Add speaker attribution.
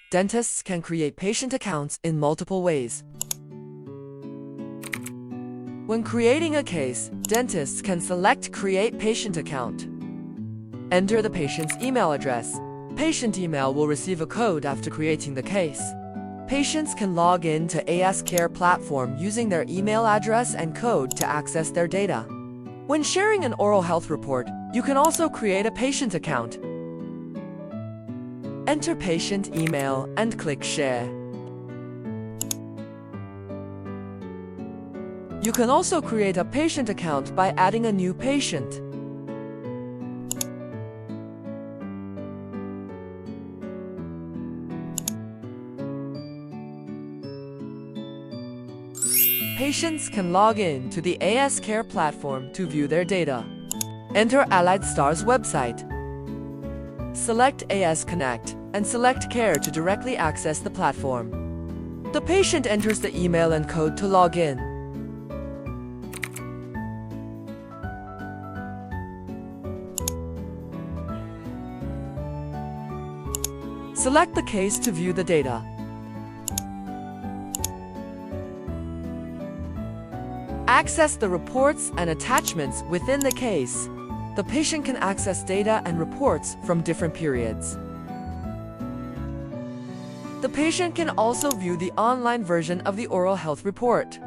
Speaker 1: Dentists can create patient accounts in multiple ways. When creating a case, dentists can select Create Patient Account. Enter the patient's email address. Patient email will receive a code after creating the case. Patients can log in to AS Care platform using their email address and code to access their data. When sharing an oral health report, you can also create a patient account. Enter patient email and click Share. You can also create a patient account by adding a new patient. Patients can log in to the AS Care platform to view their data. Enter Allied Star's website. Select AS Connect and select Care to directly access the platform. The patient enters the email and code to log in. Select the case to view the data. Access the reports and attachments within the case. The patient can access data and reports from different periods. The patient can also view the online version of the oral health report.